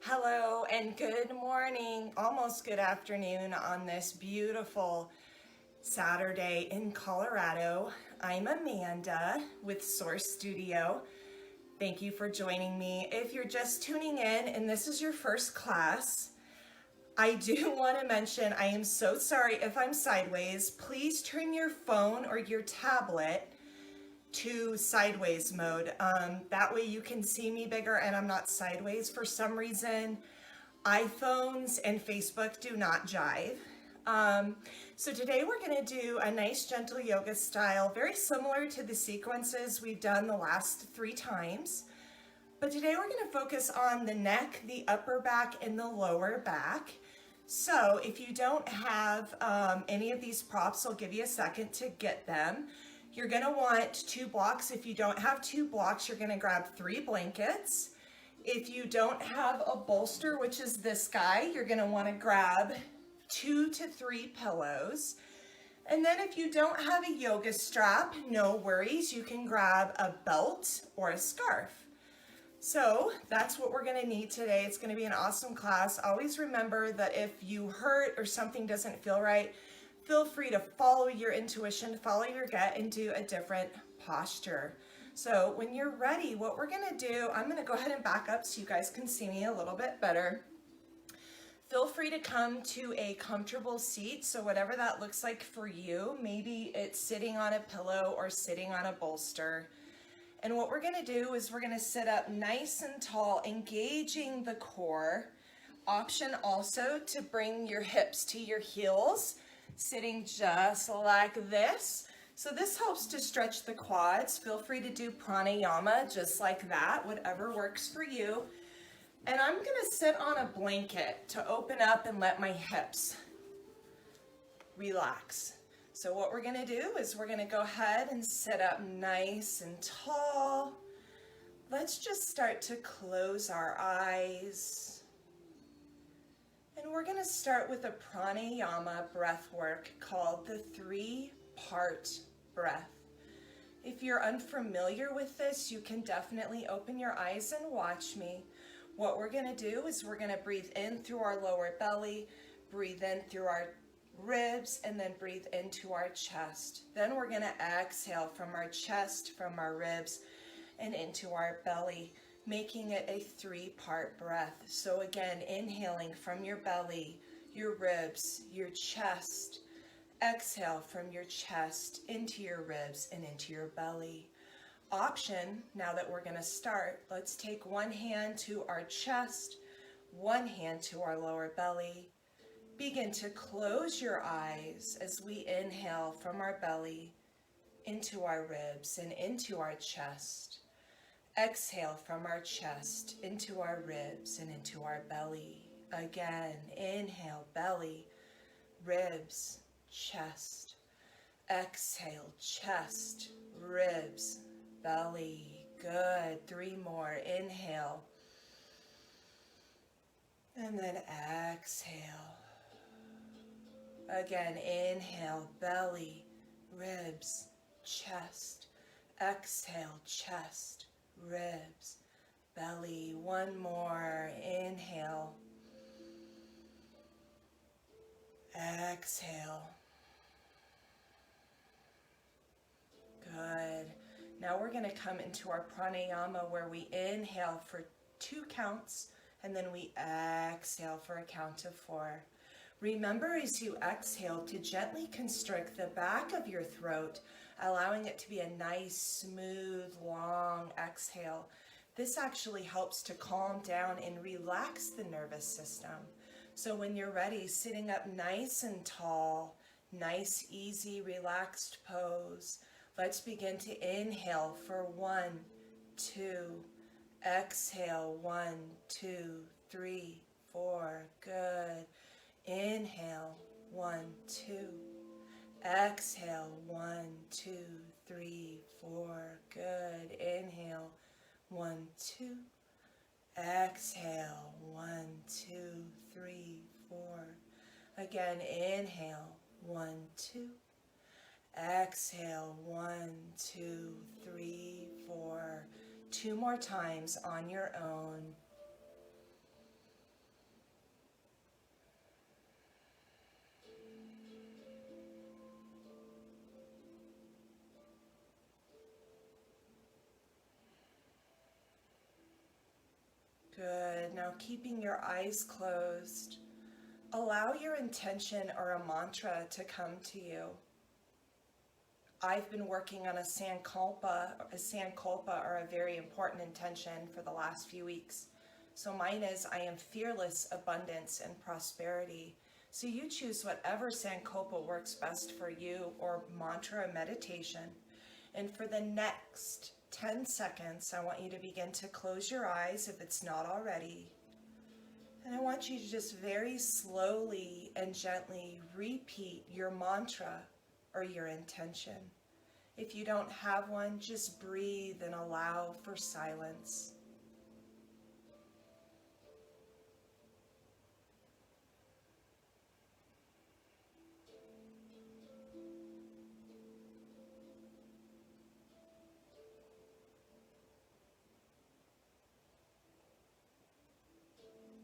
Hello and good morning, almost good afternoon on this beautiful Saturday in Colorado. I'm Amanda with Source Studio. Thank you for joining me. If you're just tuning in and this is your first class, I do want to mention I am so sorry if I'm sideways. Please turn your phone or your tablet to sideways mode. That way you can see me bigger and I'm not sideways. For some reason, iPhones and Facebook do not jive. So today we're going to do a nice gentle yoga style, very similar to the sequences we've done the last 3 times. But today we're going to focus on the neck, the upper back, and the lower back. So if you don't have any of these props, I'll give you a second to get them. You're going to want 2 blocks. If you don't have 2 blocks, you're going to grab 3 blankets. If you don't have a bolster, which is this guy, you're going to want to grab 2 to 3 pillows. And then if you don't have a yoga strap, no worries. You can grab a belt or a scarf. So that's what we're going to need today. It's going to be an awesome class. Always remember that if you hurt or something doesn't feel right, feel free to follow your intuition, follow your gut, and do a different posture. So when you're ready, what we're going to do, I'm going to go ahead and back up so you guys can see me a little bit better. Feel free to come to a comfortable seat, so whatever that looks like for you. Maybe it's sitting on a pillow or sitting on a bolster. And what we're going to do is we're going to sit up nice and tall, engaging the core. Option also to bring your hips to your heels, sitting just like this. So this helps to stretch the quads. Feel free to do pranayama just like that, whatever works for you. And I'm going to sit on a blanket to open up and let my hips relax. So what we're going to do is we're going to go ahead and sit up nice and tall. Let's just start to close our eyes. And we're going to start with a pranayama breath work called the 3-part breath. If you're unfamiliar with this, you can definitely open your eyes and watch me. What we're going to do is we're going to breathe in through our lower belly, breathe in through our ribs, and then breathe into our chest. Then we're going to exhale from our chest, from our ribs, and into our belly, making it a 3-part breath. So again, inhaling from your belly, your ribs, your chest. Exhale from your chest into your ribs and into your belly. Option, now that we're going to start, let's take one hand to our chest, one hand to our lower belly. Begin to close your eyes as we inhale from our belly into our ribs and into our chest. Exhale from our chest into our ribs and into our belly. Again, inhale, belly, ribs, chest. Exhale, chest, ribs, belly. Good. 3 more. Inhale. And then exhale. Again, inhale, belly, ribs, chest. Exhale, chest, ribs, belly. 1 more. Inhale. Exhale. Good. Now we're going to come into our pranayama where we inhale for 2 counts and then we exhale for a count of 4. Remember as you exhale to gently constrict the back of your throat, allowing it to be a nice, smooth, long exhale. This actually helps to calm down and relax the nervous system. So when you're ready, sitting up nice and tall, nice, easy, relaxed pose. Let's begin to inhale for 1, 2, exhale 1, 2, 3, 4, good. Inhale 1, 2, exhale 1, 2, 3, 4, good. Inhale 1, 2, exhale 1, 2, 3, 4. Again, inhale 1, 2. Exhale, 1, 2, 3, 4. 2 more times on your own. Good. Now keeping your eyes closed, allow your intention or a mantra to come to you. I've been working on a sankalpa or a very important intention for the last few weeks. So mine is, I am fearless, abundance, and prosperity. So you choose whatever sankalpa works best for you, or mantra or meditation. And for the next 10 seconds, I want you to begin to close your eyes if it's not already. And I want you to just very slowly and gently repeat your mantra or your intention. If you don't have one, just breathe and allow for silence.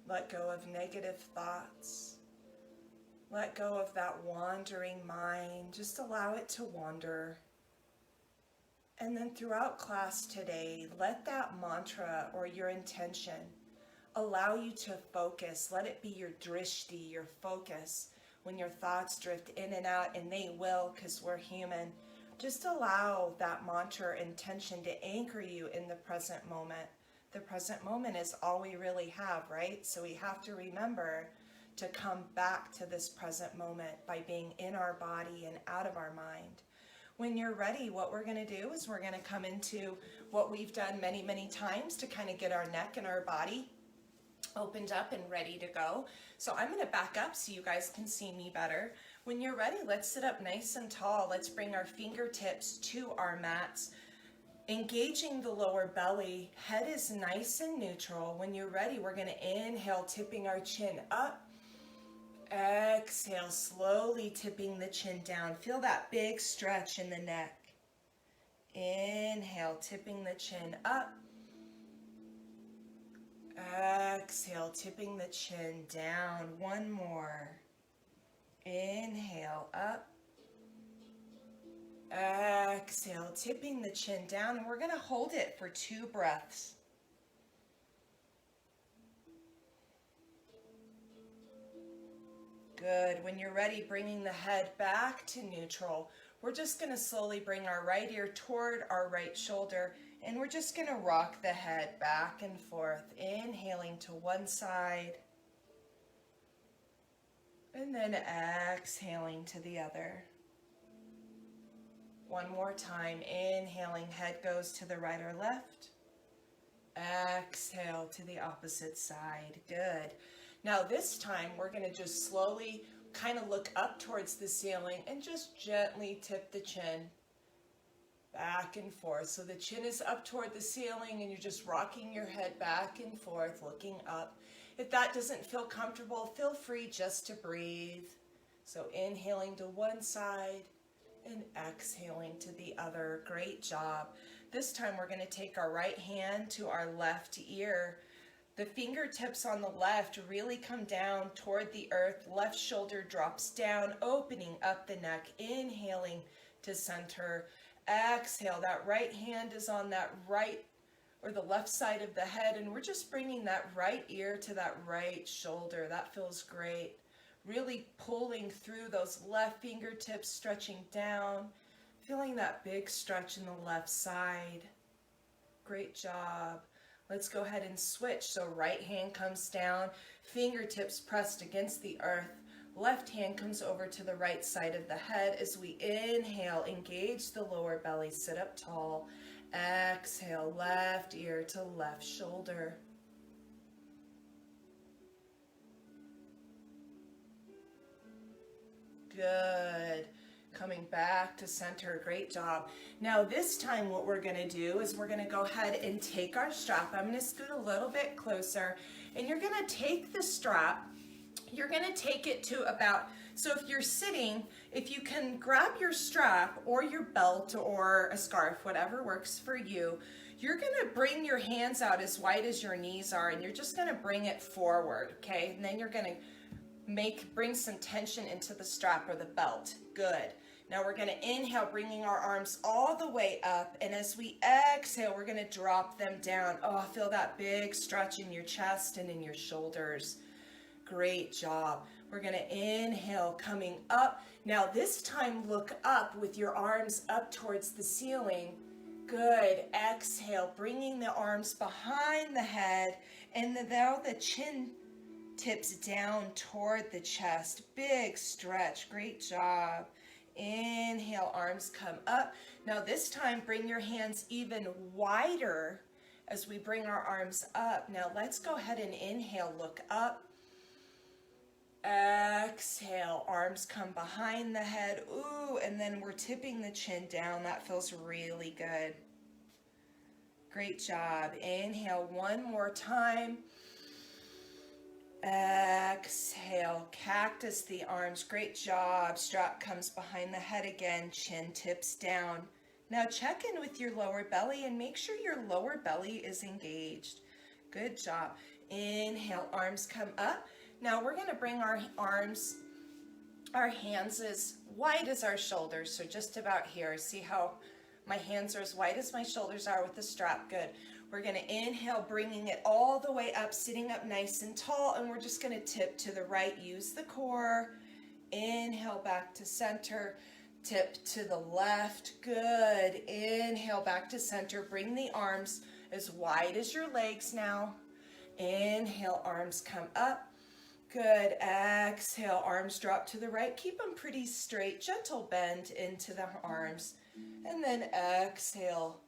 Let go of negative thoughts. Let go of that wandering mind. Just allow it to wander. And then throughout class today, let that mantra or your intention allow you to focus. Let it be your drishti, your focus. When your thoughts drift in and out, and they will because we're human, just allow that mantra or intention to anchor you in the present moment. The present moment is all we really have, right? So we have to remember to come back to this present moment by being in our body and out of our mind. When you're ready, what we're going to do is we're going to come into what we've done many, many times to kind of get our neck and our body opened up and ready to go. So I'm going to back up so you guys can see me better. When you're ready, let's sit up nice and tall. Let's bring our fingertips to our mats, engaging the lower belly. Head is nice and neutral. When you're ready, we're going to inhale, tipping our chin up. Exhale, slowly tipping the chin down. Feel that big stretch in the neck. Inhale, tipping the chin up. Exhale, tipping the chin down. One more. Inhale, up. Exhale, tipping the chin down. And we're going to hold it for 2 breaths. Good. When you're ready, bringing the head back to neutral. We're just going to slowly bring our right ear toward our right shoulder, and we're just going to rock the head back and forth, inhaling to one side, and then exhaling to the other. One more time, inhaling, head goes to the right or left. Exhale to the opposite side. Good. Now this time we're going to just slowly kind of look up towards the ceiling and just gently tip the chin back and forth. So the chin is up toward the ceiling and you're just rocking your head back and forth, looking up. If that doesn't feel comfortable, feel free just to breathe. So inhaling to one side and exhaling to the other. Great job. This time we're going to take our right hand to our left ear. The fingertips on the left really come down toward the earth. Left shoulder drops down, opening up the neck. Inhaling to center. Exhale. That right hand is on that right or the left side of the head, and we're just bringing that right ear to that right shoulder. That feels great. Really pulling through those left fingertips, stretching down. Feeling that big stretch in the left side. Great job. Let's go ahead and switch. So right hand comes down, fingertips pressed against the earth. Left hand comes over to the right side of the head. As we inhale, engage the lower belly, sit up tall. Exhale, left ear to left shoulder. Good. Coming back to center. Great job. Now this time what we're going to do is we're going to go ahead and take our strap. I'm going to scoot a little bit closer, and you're going to take the strap. You're going to take it to about, so if you're sitting, if you can grab your strap or your belt or a scarf, whatever works for you, you're going to bring your hands out as wide as your knees are, and you're just going to bring it forward, okay? And then you're going to bring some tension into the strap or the belt. Good. Now we're going to inhale, bringing our arms all the way up. And as we exhale, we're going to drop them down. Oh, feel that big stretch in your chest and in your shoulders. Great job. We're going to inhale, coming up. Now this time, look up with your arms up towards the ceiling. Good. Exhale, bringing the arms behind the head, and now the chin tips down toward the chest. Big stretch. Great job. Inhale, arms come up. Now this time, bring your hands even wider as we bring our arms up. Now let's go ahead and inhale, look up. Exhale, arms come behind the head. Ooh, and then we're tipping the chin down. That feels really good. Great job. Inhale one more time. Exhale, cactus the arms. Great job. Strap comes behind the head again. Chin tips down. Now check in with your lower belly and make sure your lower belly is engaged. Good job. Inhale, arms come up. Now we're going to bring our hands as wide as our shoulders, so just about here. See how my hands are as wide as my shoulders are with the strap? Good. We're going to inhale, bringing it all the way up, sitting up nice and tall, and we're just going to tip to the right. Use the core. Inhale, back to center. Tip to the left. Good. Inhale, back to center. Bring the arms as wide as your legs now. Inhale, arms come up. Good. Exhale, arms drop to the right. Keep them pretty straight. Gentle bend into the arms. And then exhale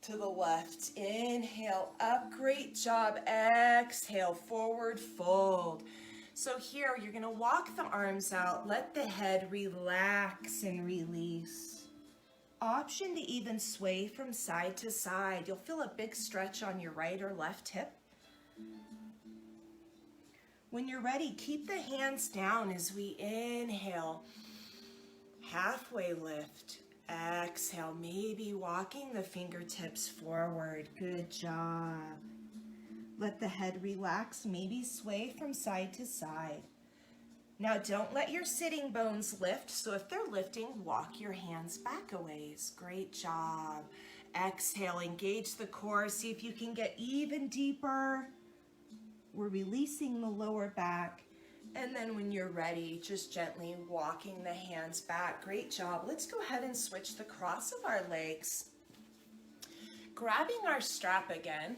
to the left. Inhale up. Great job. Exhale, forward fold. So here, you're going to walk the arms out. Let the head relax and release. Option to even sway from side to side. You'll feel a big stretch on your right or left hip. When you're ready, keep the hands down as we inhale. Halfway lift. Exhale, maybe walking the fingertips forward. Good job. Let the head relax, maybe sway from side to side. Now don't let your sitting bones lift, so if they're lifting, walk your hands back a ways. Great job. Exhale, engage the core, see if you can get even deeper. We're releasing the lower back. And then when you're ready, just gently walking the hands back. Great job. Let's go ahead and switch the cross of our legs. Grabbing our strap again,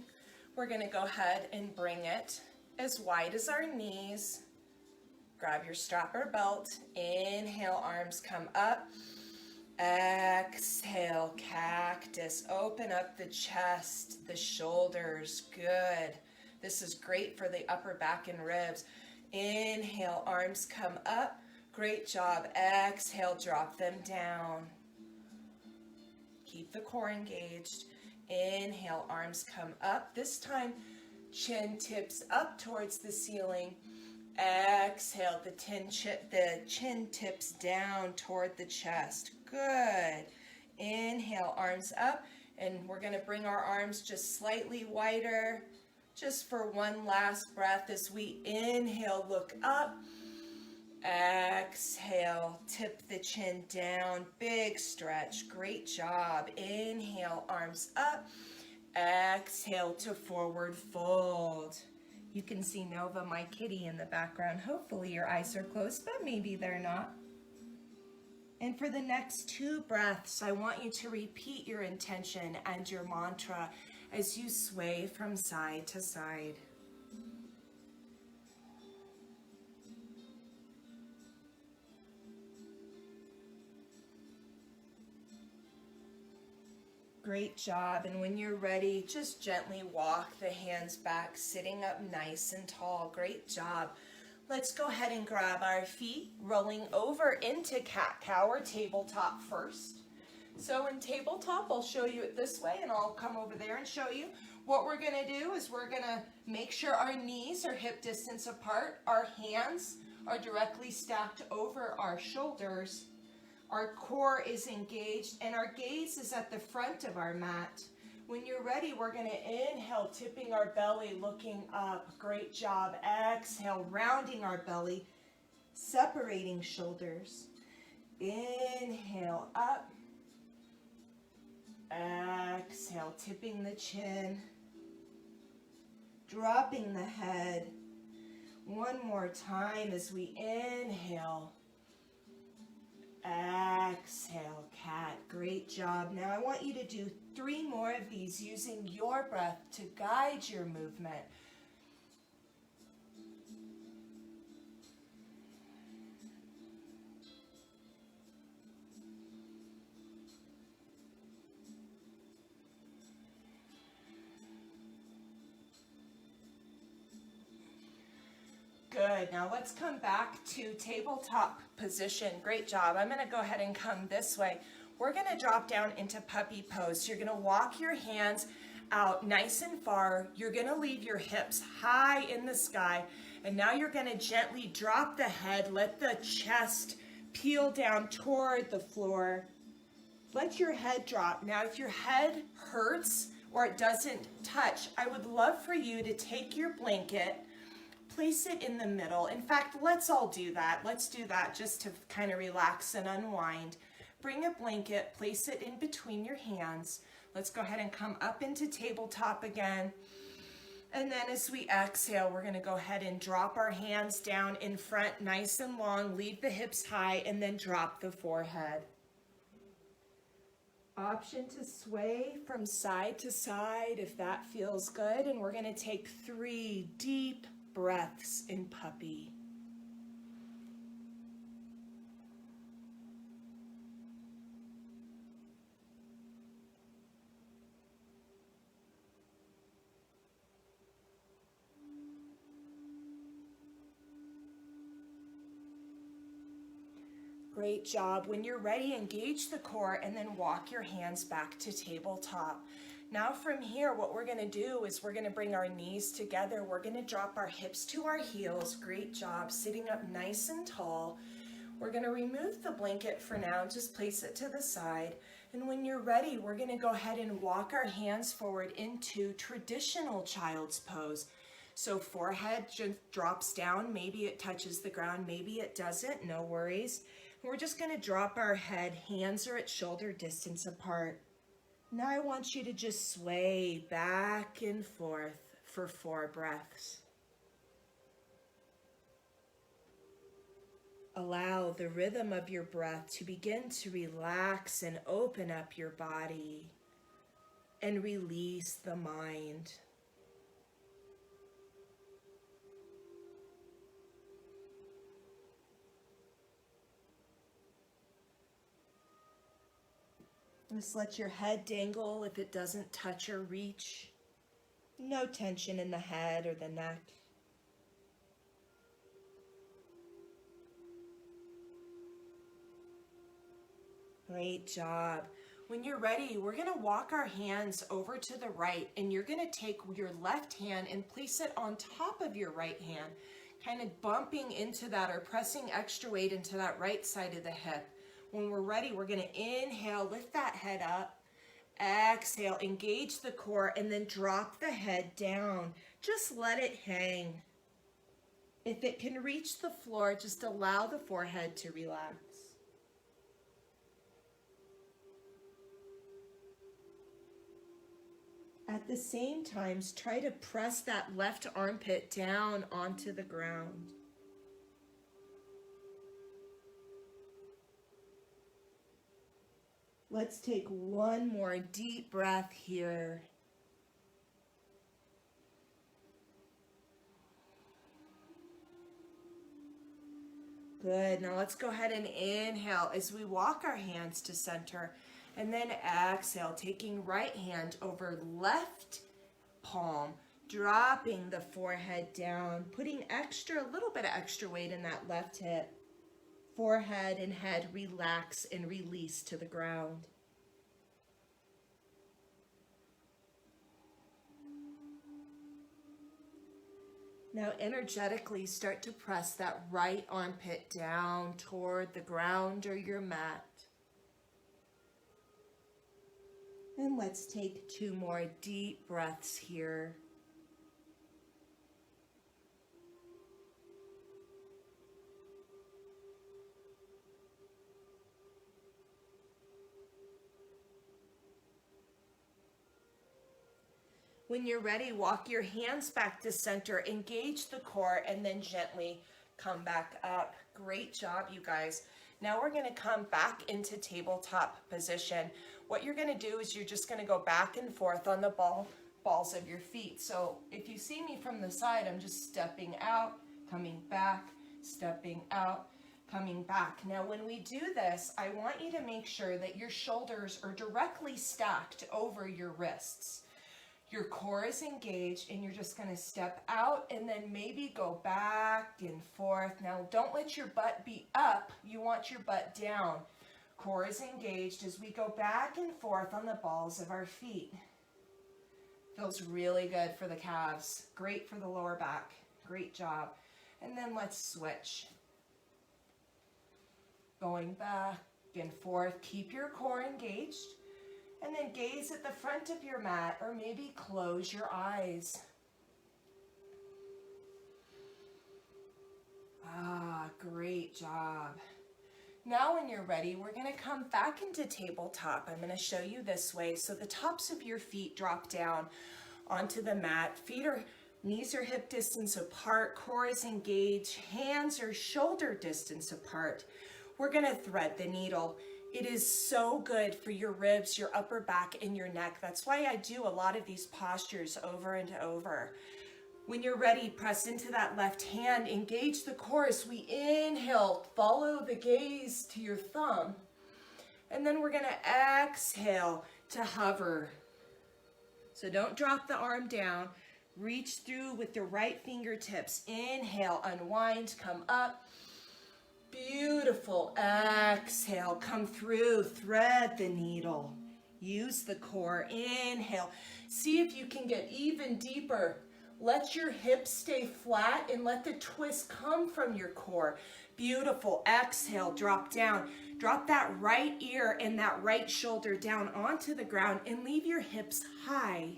we're going to go ahead and bring it as wide as our knees. Grab your strap or belt. Inhale, arms come up. Exhale, cactus. Open up the chest, the shoulders. Good. This is great for the upper back and ribs. Inhale, arms come up. Great job. Exhale, drop them down. Keep the core engaged. Inhale, arms come up. This time, chin tips up towards the ceiling. Exhale, the chin tips down toward the chest. Good. Inhale, arms up. And we're going to bring our arms just slightly wider. Just for one last breath as we inhale, look up. Exhale, tip the chin down, big stretch, great job. Inhale, arms up. Exhale to forward fold. You can see Nova, my kitty, in the background. Hopefully your eyes are closed, but maybe they're not. And for the next 2 breaths, I want you to repeat your intention and your mantra as you sway from side to side. Great job. And when you're ready, just gently walk the hands back, sitting up nice and tall. Great job. Let's go ahead and grab our feet, rolling over into cat-cow or tabletop first. So in tabletop, I'll show you it this way, and I'll come over there and show you. What we're going to do is we're going to make sure our knees are hip distance apart. Our hands are directly stacked over our shoulders. Our core is engaged, and our gaze is at the front of our mat. When you're ready, we're going to inhale, tipping our belly, looking up. Great job. Exhale, rounding our belly, separating shoulders. Inhale up. Exhale, tipping the chin. Dropping the head. One more time as we inhale. Exhale, cat. Great job. Now I want you to do 3 more of these using your breath to guide your movement. Good. Now let's come back to tabletop position. Great job. I'm going to go ahead and come this way. We're going to drop down into puppy pose. You're going to walk your hands out nice and far. You're going to leave your hips high in the sky. And now you're going to gently drop the head. Let the chest peel down toward the floor. Let your head drop. Now, if your head hurts or it doesn't touch, I would love for you to take your blanket, place it in the middle. In fact, let's all do that. Let's do that just to kind of relax and unwind. Bring a blanket, place it in between your hands. Let's go ahead and come up into tabletop again. And then as we exhale, we're going to go ahead and drop our hands down in front, nice and long, leave the hips high, and then drop the forehead. Option to sway from side to side if that feels good. And we're going to take 3 deep breaths in puppy. Great job. When you're ready, engage the core and then walk your hands back to tabletop. Now from here, what we're going to do is we're going to bring our knees together. We're going to drop our hips to our heels. Great job. Sitting up nice and tall. We're going to remove the blanket for now. Just place it to the side. And when you're ready, we're going to go ahead and walk our hands forward into traditional child's pose. So forehead just drops down. Maybe it touches the ground. Maybe it doesn't. No worries. We're just going to drop our head. Hands are at shoulder distance apart. Now I want you to just sway back and forth for 4 breaths. Allow the rhythm of your breath to begin to relax and open up your body and release the mind. Just let your head dangle if it doesn't touch or reach. No tension in the head or the neck. Great job. When you're ready, we're going to walk our hands over to the right, and you're going to take your left hand and place it on top of your right hand, kind of bumping into that or pressing extra weight into that right side of the hip. When we're ready, we're going to inhale, lift that head up. Exhale, engage the core, and then drop the head down. Just let it hang. If it can reach the floor, just allow the forehead to relax. At the same time, try to press that left armpit down onto the ground. Let's take one more deep breath here. Good. Now let's go ahead and inhale as we walk our hands to center. And then exhale, taking right hand over left palm, dropping the forehead down, putting a little bit of extra weight in that left hip. Forehead and head relax and release to the ground. Now energetically start to press that right armpit down toward the ground or your mat. And let's take 2 more deep breaths here. When you're ready, walk your hands back to center, engage the core, and then gently come back up. Great job, you guys. Now we're gonna come back into tabletop position. What you're gonna do is you're just gonna go back and forth on the balls of your feet. So if you see me from the side, I'm just stepping out, coming back, stepping out, coming back. Now when we do this, I want you to make sure that your shoulders are directly stacked over your wrists. Your core is engaged, and you're just gonna step out and then maybe go back and forth. Now don't let your butt be up, you want your butt down. Core is engaged as we go back and forth on the balls of our feet. Feels really good for the calves, great for the lower back, great job. And then let's switch. Going back and forth, keep your core engaged, and then gaze at the front of your mat, or maybe close your eyes. Great job. Now when you're ready, we're gonna come back into tabletop. I'm gonna show you this way. So the tops of your feet drop down onto the mat. Knees are hip distance apart, core is engaged, hands are shoulder distance apart. We're gonna thread the needle. It is so good for your ribs, your upper back, and your neck. That's why I do a lot of these postures over and over. When you're ready, press into that left hand, engage the core as we inhale, follow the gaze to your thumb. And then we're gonna exhale to hover. So don't drop the arm down. Reach through with your right fingertips. Inhale, unwind, come up. Beautiful. Exhale, come through, thread the needle. Use the core. Inhale. See if you can get even deeper. Let your hips stay flat and let the twist come from your core. Beautiful. Exhale, drop down. Drop that right ear and that right shoulder down onto the ground and leave your hips high.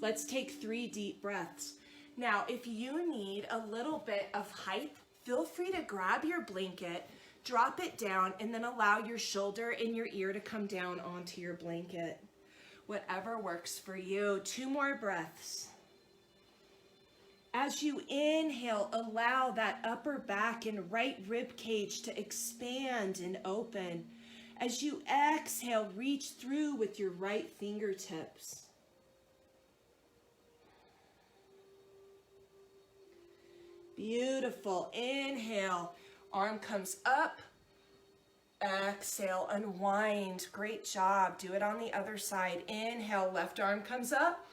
Let's take 3 deep breaths. Now, if you need a little bit of height, feel free to grab your blanket, drop it down, and then allow your shoulder and your ear to come down onto your blanket. Whatever works for you. 2 more breaths. As you inhale, allow that upper back and right rib cage to expand and open. As you exhale, reach through with your right fingertips. Beautiful. Inhale, arm comes up. Exhale, unwind. Great job. Do it on the other side. Inhale, left arm comes up.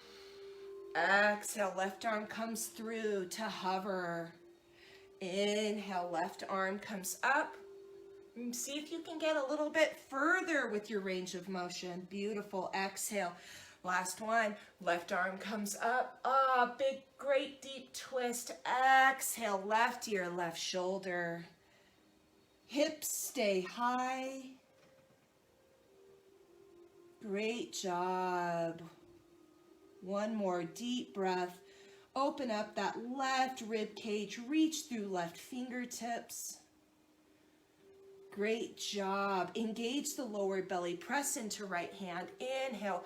Exhale, left arm comes through to hover. Inhale, left arm comes up. And see if you can get a little bit further with your range of motion. Beautiful. Exhale. Last one. Left arm comes up. Big, great deep twist. Exhale, left ear, left shoulder. Hips stay high. Great job. One more deep breath. Open up that left rib cage. Reach through left fingertips. Great job. Engage the lower belly. Press into right hand. Inhale.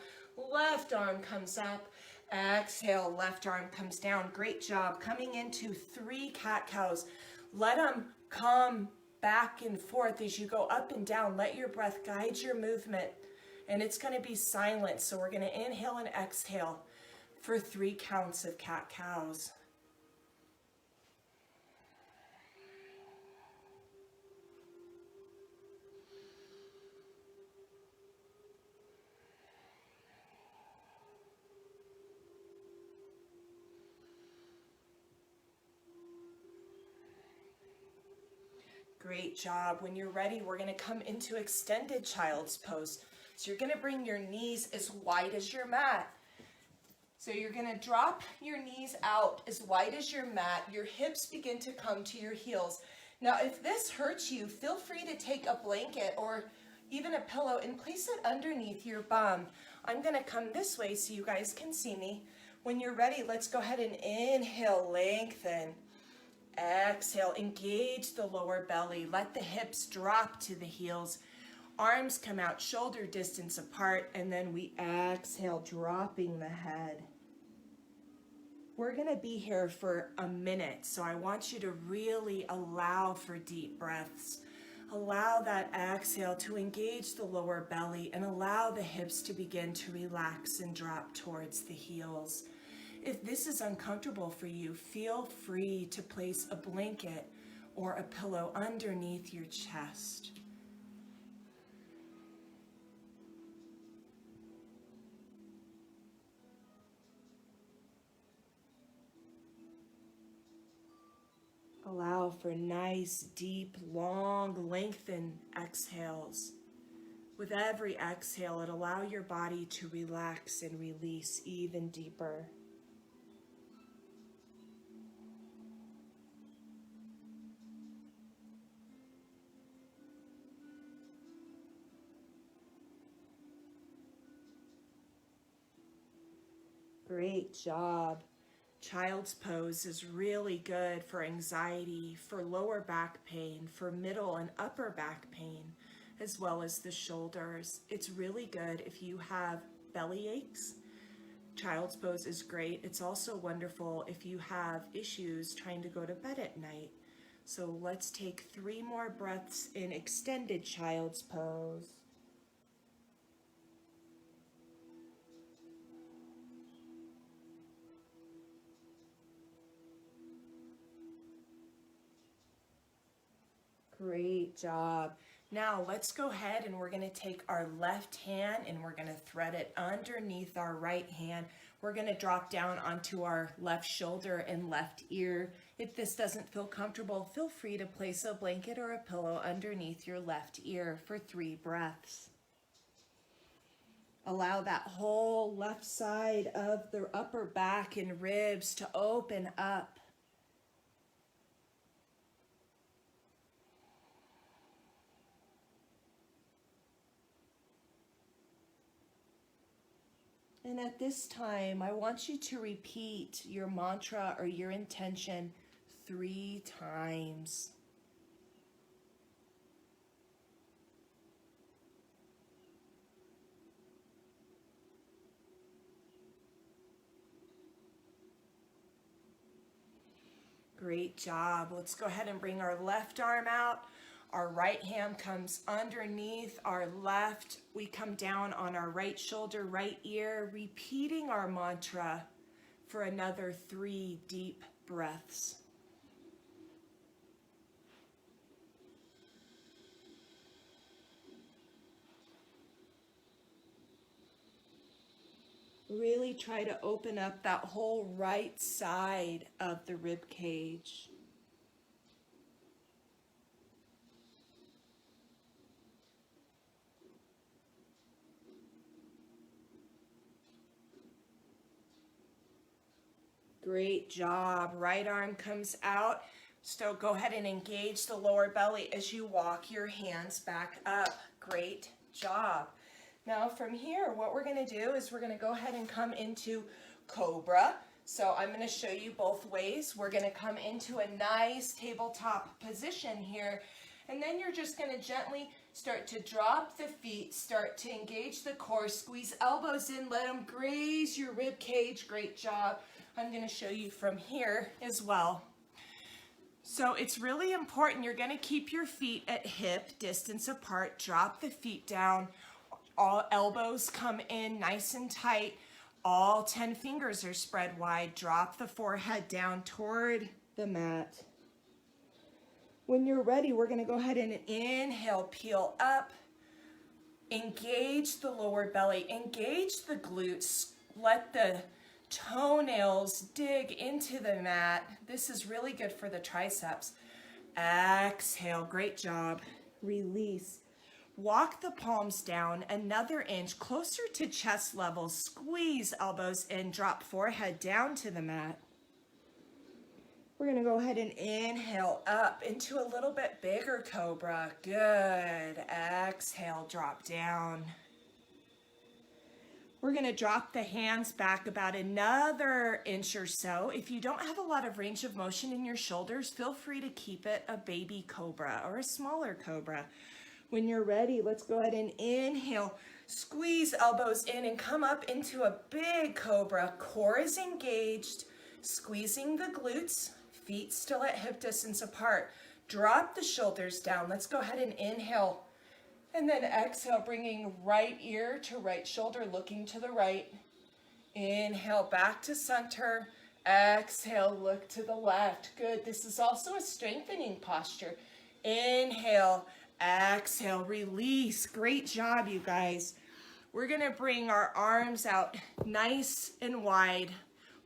Left arm comes up. Exhale. Left arm comes down. Great job. Coming into 3 cat-cows. Let them come back and forth as you go up and down. Let your breath guide your movement. And it's going to be silent. So we're going to inhale and exhale for 3 counts of cat-cows. Great job. When you're ready, we're going to come into extended child's pose. So you're going to bring your knees as wide as your mat. So you're going to drop your knees out as wide as your mat. Your hips begin to come to your heels. Now, if this hurts you, feel free to take a blanket or even a pillow and place it underneath your bum. I'm going to come this way so you guys can see me. When you're ready, let's go ahead and inhale, lengthen. Exhale, engage the lower belly. Let the hips drop to the heels. Arms come out shoulder distance apart, and then we exhale, dropping the head. We're going to be here for a minute, so I want you to really allow for deep breaths. Allow that exhale to engage the lower belly and allow the hips to begin to relax and drop towards the heels. If this is uncomfortable for you, feel free to place a blanket or a pillow underneath your chest. Allow for nice, deep, long, lengthened exhales. With every exhale, allow your body to relax and release even deeper. Great job. Child's pose is really good for anxiety, for lower back pain, for middle and upper back pain, as well as the shoulders. It's really good if you have belly aches. Child's pose is great. It's also wonderful if you have issues trying to go to bed at night. So let's take 3 more breaths in extended child's pose. Great job. Now let's go ahead and we're going to take our left hand and we're going to thread it underneath our right hand. We're going to drop down onto our left shoulder and left ear. If this doesn't feel comfortable, feel free to place a blanket or a pillow underneath your left ear for 3 breaths. Allow that whole left side of the upper back and ribs to open up. And at this time, I want you to repeat your mantra or your intention 3 times. Great job. Let's go ahead and bring our left arm out. Our right hand comes underneath our left. We come down on our right shoulder, right ear, repeating our mantra for another 3 deep breaths. Really try to open up that whole right side of the rib cage. Great job. Right arm comes out. So go ahead and engage the lower belly as you walk your hands back up. Great job. Now from here, what we're going to do is we're going to go ahead and come into Cobra. So I'm going to show you both ways. We're going to come into a nice tabletop position here. And then you're just going to gently start to drop the feet, start to engage the core, squeeze elbows in, let them graze your rib cage. Great job. I'm going to show you from here as well. So it's really important. You're going to keep your feet at hip distance apart. Drop the feet down. All elbows come in nice and tight. All 10 fingers are spread wide. Drop the forehead down toward the mat. When you're ready, we're going to go ahead and inhale, peel up. Engage the lower belly. Engage the glutes. Let the toenails dig into the mat. This is really good for the triceps. Exhale. Great job. Release. Walk the palms down another inch closer to chest level. Squeeze elbows in. Drop forehead down to the mat. We're going to go ahead and inhale up into a little bit bigger cobra. Good. Exhale. Drop down. We're going to drop the hands back about another inch or so. If you don't have a lot of range of motion in your shoulders, feel free to keep it a baby cobra or a smaller cobra. When you're ready, let's go ahead and inhale. Squeeze elbows in and come up into a big cobra. Core is engaged, squeezing the glutes, feet still at hip distance apart. Drop the shoulders down. Let's go ahead and inhale. And then exhale, bringing right ear to right shoulder, looking to the right. Inhale, back to center. Exhale, look to the left. Good. This is also a strengthening posture. Inhale, exhale, release. Great job, you guys. We're going to bring our arms out nice and wide,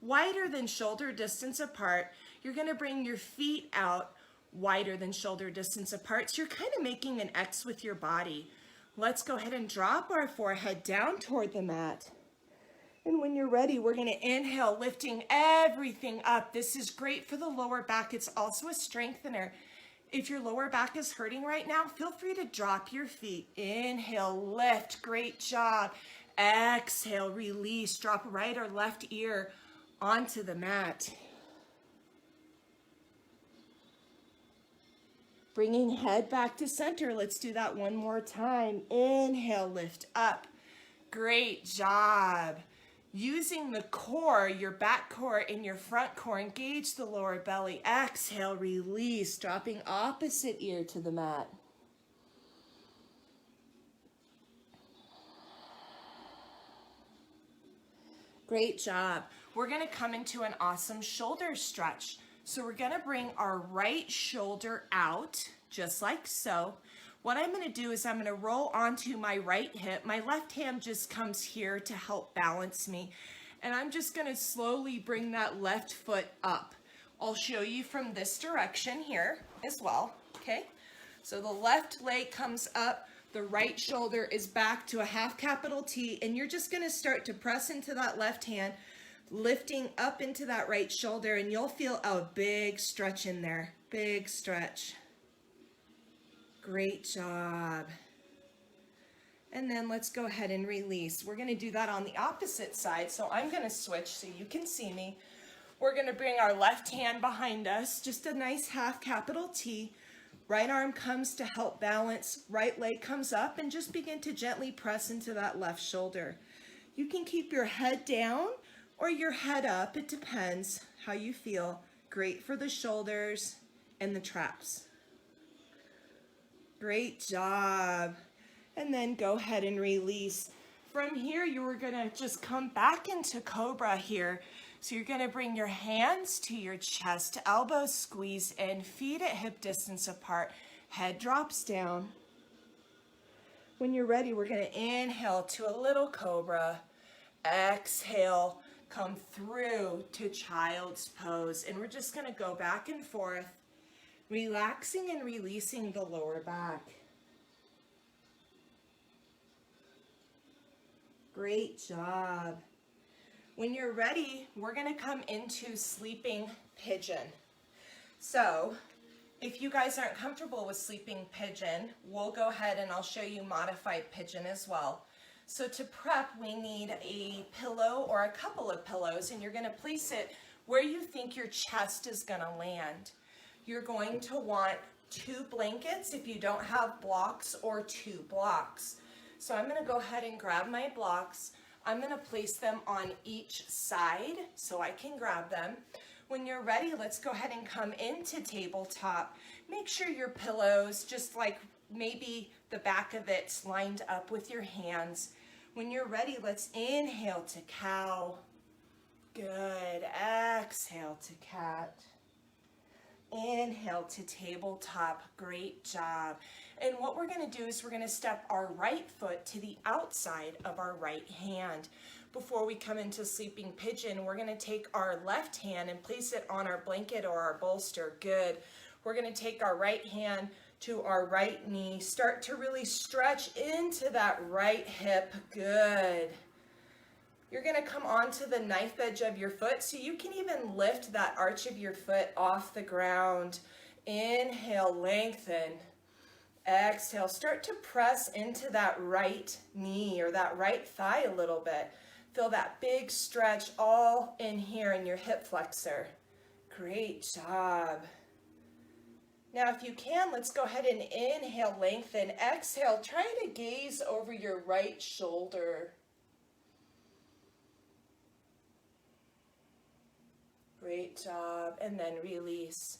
wider than shoulder distance apart. You're going to bring your feet out wider than shoulder distance apart. So you're kind of making an X with your body. Let's go ahead and drop our forehead down toward the mat. And when you're ready, we're going to inhale, lifting everything up. This is great for the lower back. It's also a strengthener. If your lower back is hurting right now, feel free to drop your feet. Inhale, lift. Great job. Exhale, release. Drop right or left ear onto the mat. Bringing head back to center. Let's do that one more time. Inhale, lift up. Great job. Using the core, your back core and your front core, engage the lower belly. Exhale, release, dropping opposite ear to the mat. Great job. We're going to come into an awesome shoulder stretch. So we're going to bring our right shoulder out, just like so. What I'm going to do is I'm going to roll onto my right hip. My left hand just comes here to help balance me. And I'm just going to slowly bring that left foot up. I'll show you from this direction here as well, okay? So the left leg comes up, the right shoulder is back to a half capital T, and you're just going to start to press into that left hand, lifting up into that right shoulder, and you'll feel a big stretch in there. Big stretch. Great job. And then let's go ahead and release. We're going to do that on the opposite side. So I'm going to switch so you can see me. We're going to bring our left hand behind us, just a nice half capital T. Right arm comes to help balance. Right leg comes up, and just begin to gently press into that left shoulder. You can keep your head down or your head up. It depends how you feel. Great for the shoulders and the traps. Great job. And then go ahead and release. From here, you are going to just come back into Cobra here. So you're going to bring your hands to your chest, elbows squeeze in, feet at hip distance apart, head drops down. When you're ready, we're going to inhale to a little Cobra. Exhale, come through to child's pose. And we're just going to go back and forth, relaxing and releasing the lower back. Great job. When you're ready, we're going to come into sleeping pigeon. So if you guys aren't comfortable with sleeping pigeon, we'll go ahead and I'll show you modified pigeon as well. So to prep, we need a pillow or a couple of pillows, and you're going to place it where you think your chest is going to land. You're going to want 2 blankets if you don't have blocks, or 2 blocks. So I'm going to go ahead and grab my blocks. I'm going to place them on each side so I can grab them. When you're ready, let's go ahead and come into tabletop. Make sure your pillows, just like maybe the back of it's lined up with your hands. When you're ready, let's inhale to cow. Good. Exhale to cat. Inhale to tabletop. Great job. And what we're going to do is we're going to step our right foot to the outside of our right hand. Before we come into sleeping pigeon, we're going to take our left hand and place it on our blanket or our bolster. Good. We're going to take our right hand to our right knee. Start to really stretch into that right hip. Good. You're going to come onto the knife edge of your foot, so you can even lift that arch of your foot off the ground. Inhale, lengthen. Exhale, start to press into that right knee or that right thigh a little bit. Feel that big stretch all in here in your hip flexor. Great job. Now, if you can, let's go ahead and inhale, lengthen. Exhale, try to gaze over your right shoulder. Great job. And then release.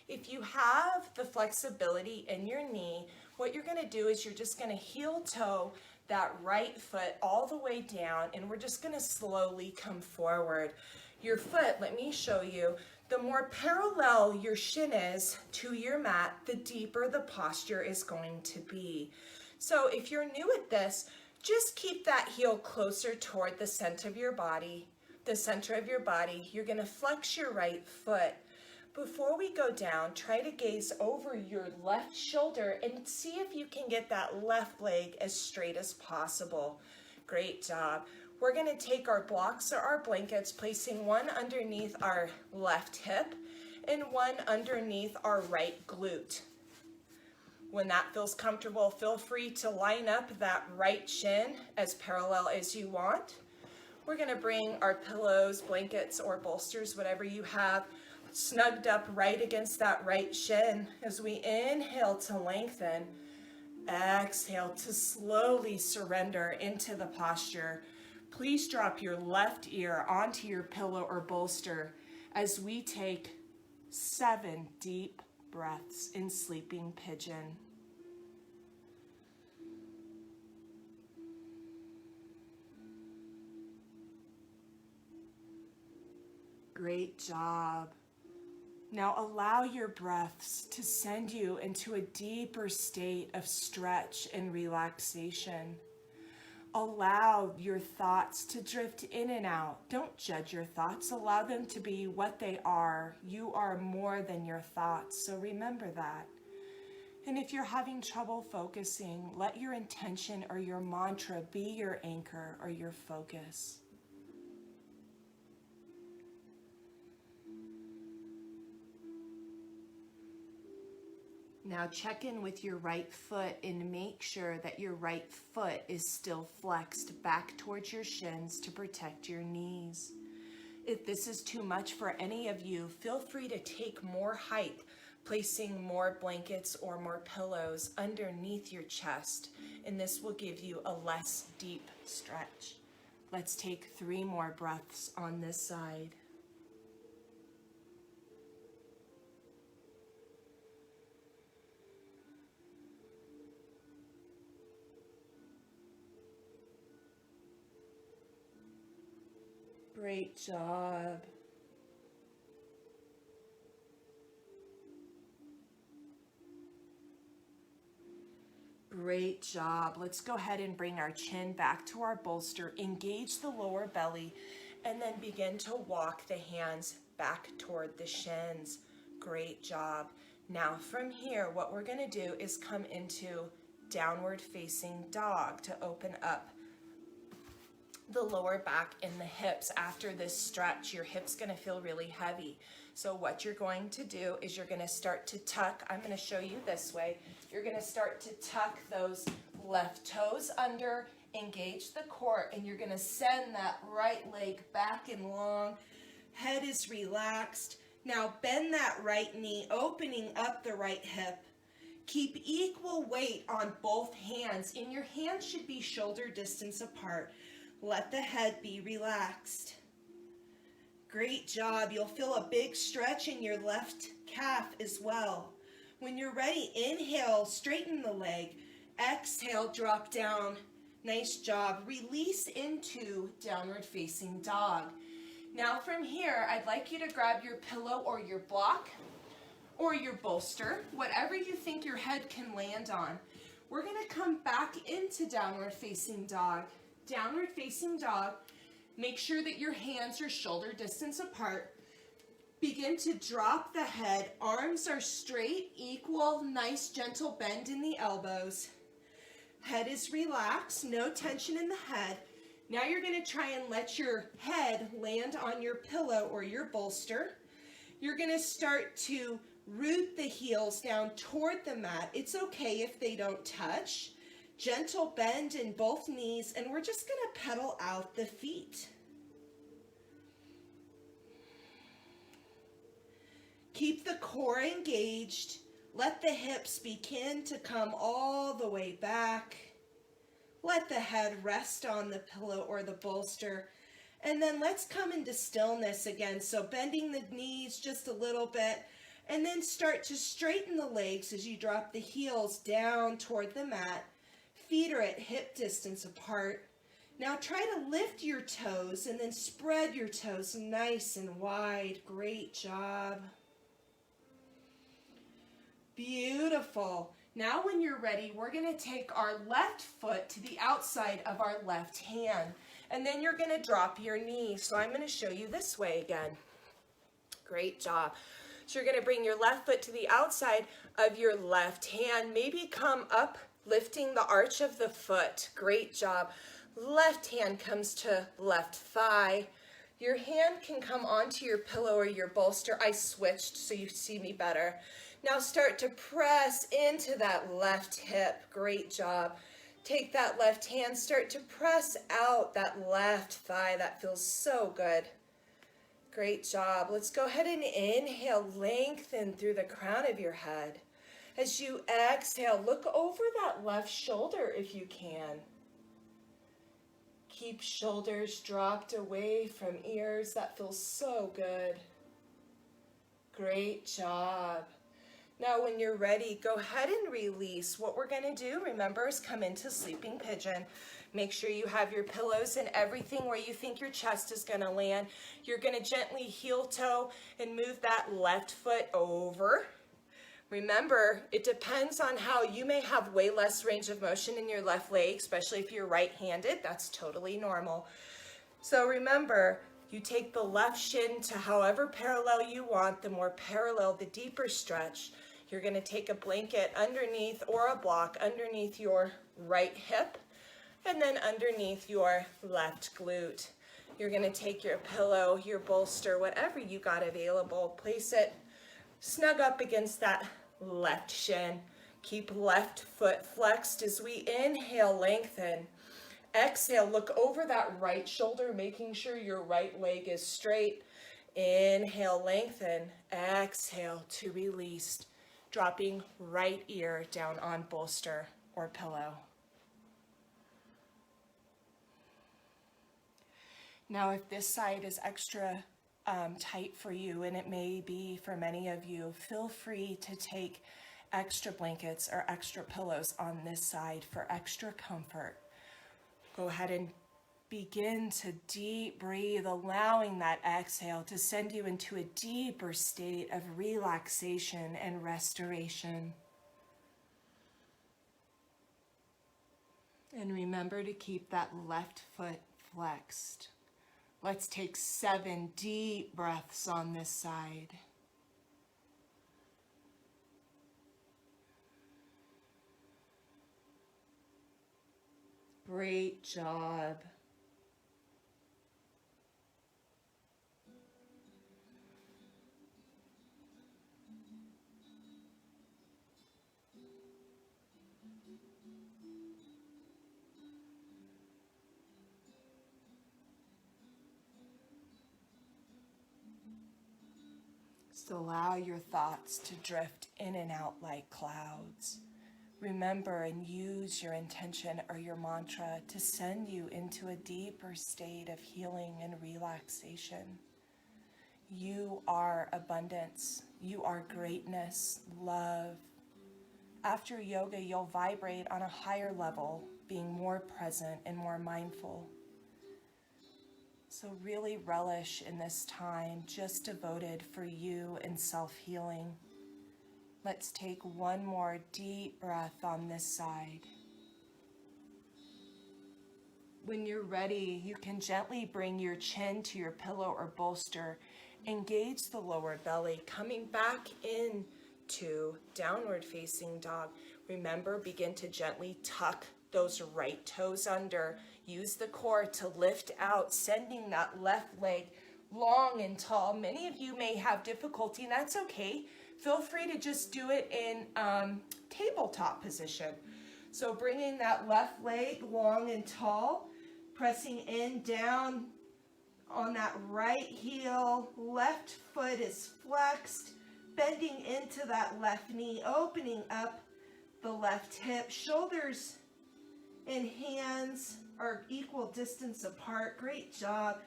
If you have the flexibility in your knee, what you're going to do is you're just going to heel toe that right foot all the way down, and we're just going to slowly come forward. Your foot, let me show you, the more parallel your shin is to your mat, the deeper the posture is going to be. So if you're new at this, just keep that heel closer toward the center of your body. You're going to flex your right foot. Before we go down, try to gaze over your left shoulder and see if you can get that left leg as straight as possible. Great job. We're going to take our blocks or our blankets, placing one underneath our left hip and one underneath our right glute. When that feels comfortable, feel free to line up that right shin as parallel as you want. We're going to bring our pillows, blankets, or bolsters, whatever you have, snugged up right against that right shin as we inhale to lengthen. Exhale to slowly surrender into the posture. Please drop your left ear onto your pillow or bolster as we take 7 deep breaths in sleeping pigeon. Great job. Now allow your breaths to send you into a deeper state of stretch and relaxation. Allow your thoughts to drift in and out. Don't judge your thoughts. Allow them to be what they are. You are more than your thoughts, so remember that. And if you're having trouble focusing, let your intention or your mantra be your anchor or your focus. Now check in with your right foot and make sure that your right foot is still flexed back towards your shins to protect your knees. If this is too much for any of you, feel free to take more height, placing more blankets or more pillows underneath your chest, and this will give you a less deep stretch. Let's take 3 more breaths on this side. Great job. Great job. Let's go ahead and bring our chin back to our bolster, engage the lower belly, and then begin to walk the hands back toward the shins. Great job. Now from here, what we're going to do is come into downward facing dog to open up the lower back and the hips. After this stretch, your hip's going to feel really heavy. So what you're going to do is you're going to start to tuck. I'm going to show you this way. You're going to start to tuck those left toes under, engage the core, and you're going to send that right leg back and long. Head is relaxed. Now bend that right knee, opening up the right hip. Keep equal weight on both hands, and your hands should be shoulder distance apart. Let the head be relaxed. Great job. You'll feel a big stretch in your left calf as well. When you're ready, inhale, straighten the leg. Exhale, drop down. Nice job. Release into downward facing dog. Now from here, I'd like you to grab your pillow or your block or your bolster, whatever you think your head can land on. We're going to come back into downward facing dog. Downward facing dog, make sure that your hands are shoulder distance apart. Begin to drop the head. Arms are straight, equal, nice gentle bend in the elbows. Head is relaxed, no tension in the head. Now you're going to try and let your head land on your pillow or your bolster. You're going to start to root the heels down toward the mat. It's okay if they don't touch. Gentle bend in both knees, and we're just going to pedal out the feet. Keep the core engaged. Let the hips begin to come all the way back. Let the head rest on the pillow or the bolster. And then let's come into stillness again. So bending the knees just a little bit, and then start to straighten the legs as you drop the heels down toward the mat. Feet are at hip distance apart. Now try to lift your toes and then spread your toes nice and wide. Great job. Beautiful. Now when you're ready, we're going to take our left foot to the outside of our left hand. And then you're going to drop your knee. So I'm going to show you this way again. Great job. So you're going to bring your left foot to the outside of your left hand. Maybe come up, lifting the arch of the foot. Great job. Left hand comes to left thigh. Your hand can come onto your pillow or your bolster. I switched so you see me better. Now start to press into that left hip. Great job. Take that left hand, start to press out that left thigh. That feels so good. Great job. Let's go ahead and inhale, lengthen through the crown of your head. As you exhale, look over that left shoulder if you can. Keep shoulders dropped away from ears. That feels so good. Great job. Now when you're ready, go ahead and release. What we're going to do, remember, is come into sleeping pigeon. Make sure you have your pillows and everything where you think your chest is going to land. You're going to gently heel toe and move that left foot over. Remember, it depends on how you may have way less range of motion in your left leg, especially if you're right-handed. That's totally normal. So remember, you take the left shin to however parallel you want. The more parallel, the deeper stretch. You're going to take a blanket underneath or a block underneath your right hip and then underneath your left glute. You're going to take your pillow, your bolster, whatever you got available, place it snug up against that left shin. Keep left foot flexed as we inhale, lengthen. Exhale, look over that right shoulder, making sure your right leg is straight. Inhale, lengthen. Exhale to release. Dropping right ear down on bolster or pillow. Now, if this side is extra tight for you, and it may be for many of you, feel free to take extra blankets or extra pillows on this side for extra comfort. Go ahead and begin to deep breathe, allowing that exhale to send you into a deeper state of relaxation and restoration. And remember to keep that left foot flexed. Let's take 7 deep breaths on this side. Great job. Just allow your thoughts to drift in and out like clouds. Remember and use your intention or your mantra to send you into a deeper state of healing and relaxation. You are abundance. You are greatness, love. After yoga, you'll vibrate on a higher level, being more present and more mindful. So really relish in this time just devoted for you and self-healing. Let's take one more deep breath on this side. When you're ready, you can gently bring your chin to your pillow or bolster. Engage the lower belly, coming back into downward facing dog. Remember, begin to gently tuck those right toes under. Use the core to lift out, sending that left leg long and tall. Many of you may have difficulty, and that's okay. Feel free to just do it in tabletop position. So bringing that left leg long and tall, pressing in, down on that right heel, left foot is flexed, bending into that left knee, opening up the left hip. Shoulders and hands are equal distance apart. Great job.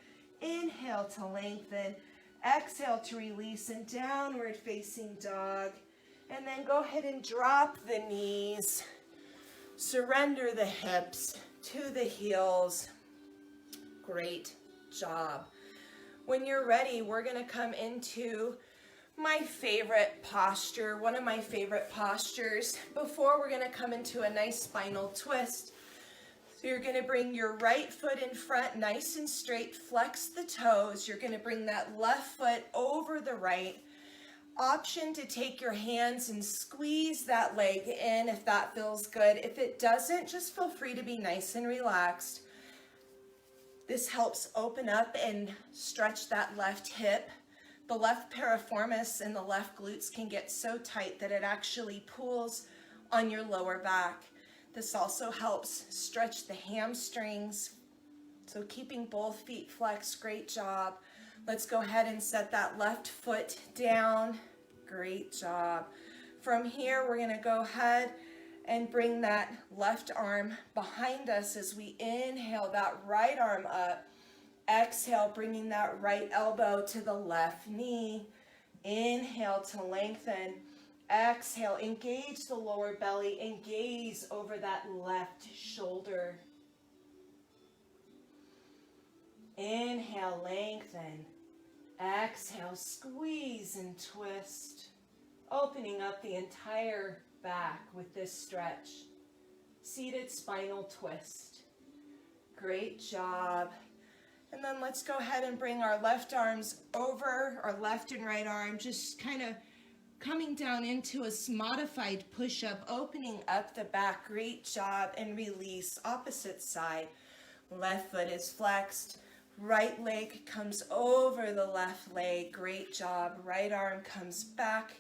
Inhale to lengthen. Exhale to release in downward facing dog. And then go ahead and drop the knees. Surrender the hips to the heels. Great job. When you're ready, we're going to come into my favorite posture, one of my favorite postures. Before, we're going to come into a nice spinal twist. So you're going to bring your right foot in front, nice and straight, flex the toes. You're going to bring that left foot over the right. Option to take your hands and squeeze that leg in if that feels good. If it doesn't, just feel free to be nice and relaxed. This helps open up and stretch that left hip. The left piriformis and the left glutes can get so tight that it actually pulls on your lower back. This also helps stretch the hamstrings. So keeping both feet flexed, great job. Let's go ahead and set that left foot down. Great job. From here, we're going to go ahead and bring that left arm behind us as we inhale that right arm up. Exhale, bringing that right elbow to the left knee. Inhale to lengthen. Exhale, engage the lower belly and gaze over that left shoulder. Inhale, lengthen. Exhale, squeeze and twist. Opening up the entire back with this stretch. Seated spinal twist. Great job. And then let's go ahead and bring our left arms over, our left and right arm, just kind of coming down into a modified push-up, opening up the back. Great job. And release. Opposite side. Left foot is flexed. Right leg comes over the left leg. Great job. Right arm comes back.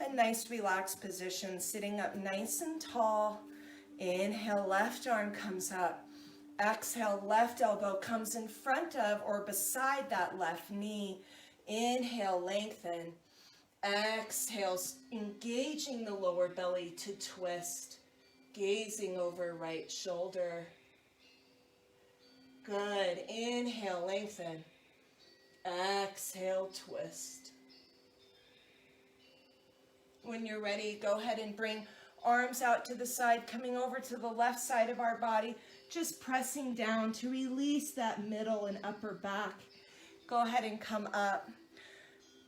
A nice relaxed position, sitting up nice and tall. Inhale, left arm comes up. Exhale, left elbow comes in front of or beside that left knee. Inhale, lengthen. Exhale, engaging the lower belly to twist. Gazing over right shoulder. Good. Inhale, lengthen. Exhale, twist. When you're ready, go ahead and bring arms out to the side, coming over to the left side of our body, just pressing down to release that middle and upper back. Go ahead and come up.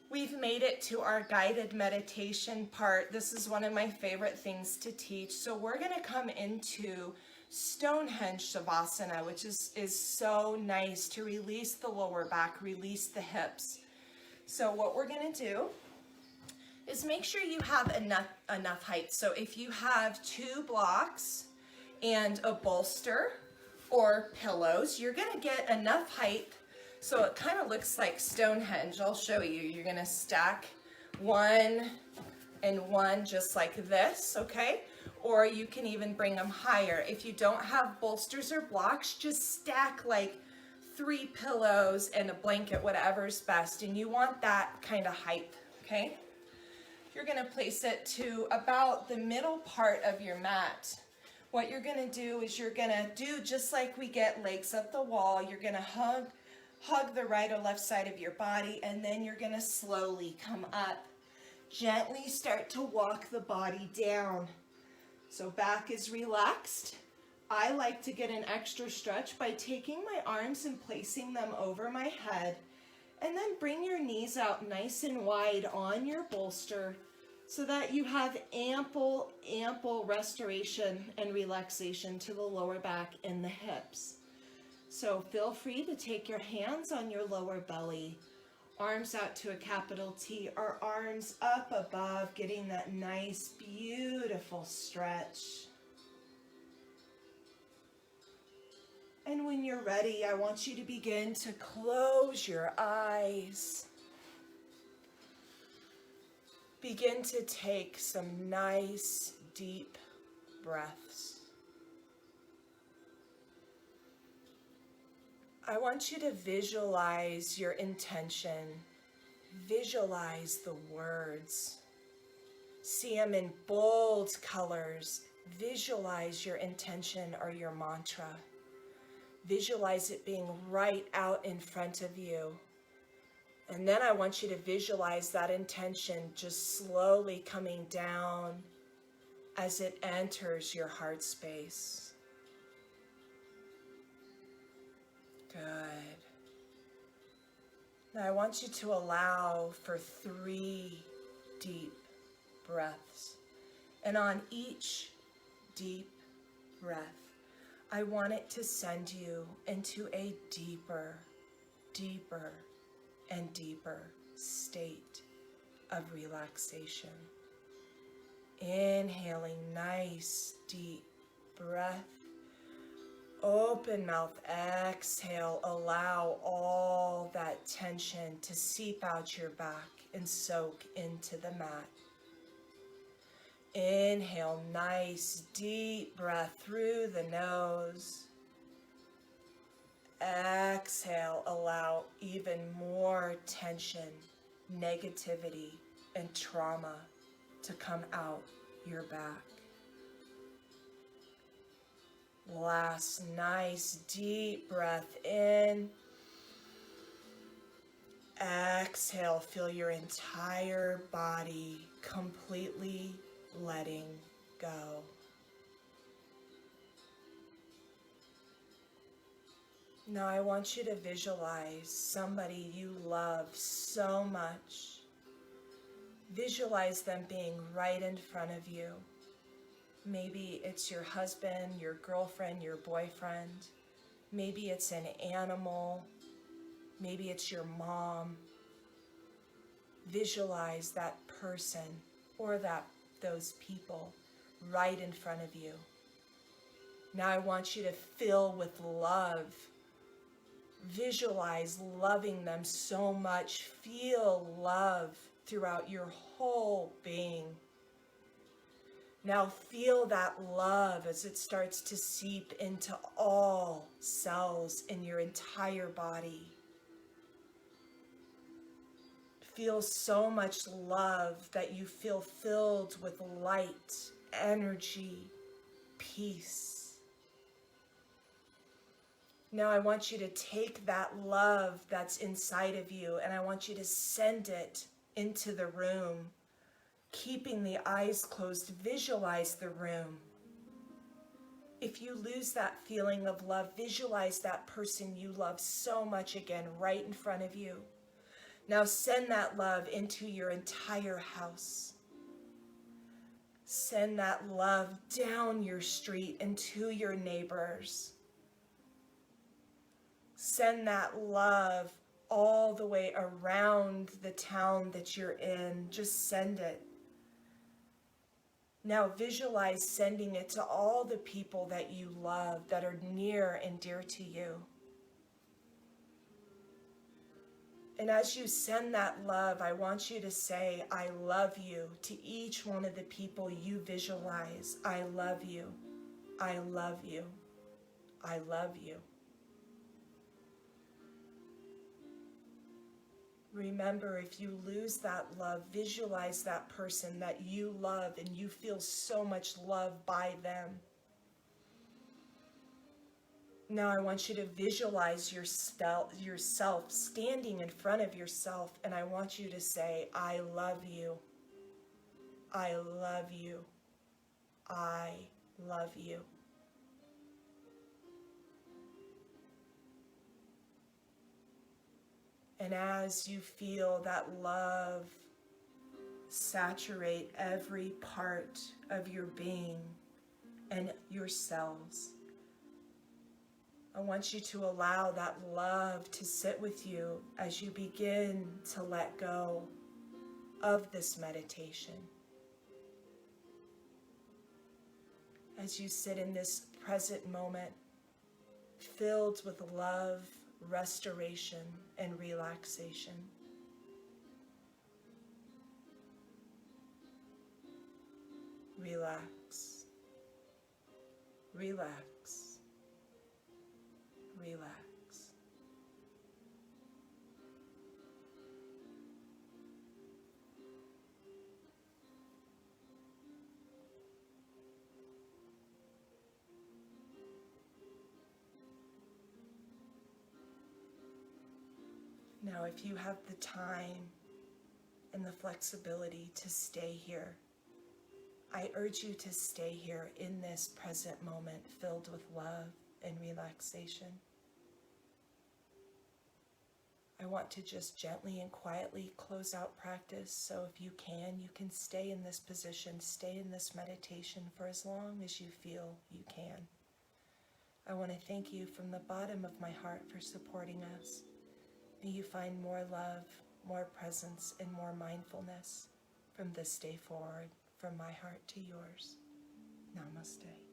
We've made it to our guided meditation part. This is one of my favorite things to teach. So we're going to come into Stonehenge Shavasana, which is so nice to release the lower back, release the hips. So what we're going to do is make sure you have enough height. So if you have 2 blocks and a bolster or pillows, you're gonna get enough height so it kind of looks like Stonehenge. I'll show you. You're gonna stack 1 and 1 just like this, okay? Or you can even bring them higher. If you don't have bolsters or blocks, just stack like 3 pillows and a blanket, whatever's best. And you want that kind of height, okay? You're going to place it to about the middle part of your mat. What you're going to do is you're going to do just like we get legs up the wall. You're going to hug the right or left side of your body, and then you're going to slowly come up. Gently start to walk the body down. So back is relaxed. I like to get an extra stretch by taking my arms and placing them over my head. And then bring your knees out nice and wide on your bolster so that you have ample restoration and relaxation to the lower back and the hips. So feel free to take your hands on your lower belly, arms out to a capital T, or arms up above, getting that nice, beautiful stretch. And when you're ready, I want you to begin to close your eyes. Begin to take some nice, deep breaths. I want you to visualize your intention. Visualize the words. See them in bold colors. Visualize your intention or your mantra. Visualize it being right out in front of you. And then I want you to visualize that intention just slowly coming down as it enters your heart space. Good. Now I want you to allow for 3 deep breaths. And on each deep breath, I want it to send you into a deeper, deeper, and deeper state of relaxation. Inhaling, nice deep breath. Open mouth, exhale, allow all that tension to seep out your back and soak into the mat. Inhale, nice deep breath through the nose. Exhale, allow even more tension, negativity, and trauma to come out your back. Last nice deep breath in. Exhale, feel your entire body completely letting go. Now I want you to visualize somebody you love so much. Visualize them being right in front of you. Maybe it's your husband, your girlfriend, your boyfriend. Maybe it's an animal. Maybe it's your mom. Visualize that person or those people right in front of you. Now I want you to fill with love. Visualize loving them so much. Feel love throughout your whole being. Now feel that love as it starts to seep into all cells in your entire body. Feel so much love that you feel filled with light, energy, peace. Now I want you to take that love that's inside of you and I want you to send it into the room. Keeping the eyes closed, visualize the room. If you lose that feeling of love, visualize that person you love so much again right in front of you. Now send that love into your entire house. Send that love down your street and to your neighbors. Send that love all the way around the town that you're in. Just send it. Now visualize sending it to all the people that you love, that are near and dear to you. And as you send that love, I want you to say, I love you to each one of the people you visualize. I love you. I love you. I love you. Remember, if you lose that love, visualize that person that you love and you feel so much love by them. Now I want you to visualize yourself standing in front of yourself, and I want you to say, I love you. I love you. I love you. And as you feel that love saturate every part of your being and your cells, I want you to allow that love to sit with you as you begin to let go of this meditation. As you sit in this present moment, filled with love, restoration, and relaxation. Relax. Relax. Relax. Now, if you have the time and the flexibility to stay here, I urge you to stay here in this present moment filled with love and relaxation. I want to just gently and quietly close out practice, so if you can stay in this position, stay in this meditation for as long as you feel you can. I want to thank you from the bottom of my heart for supporting us. May you find more love, more presence, and more mindfulness from this day forward, from my heart to yours. Namaste.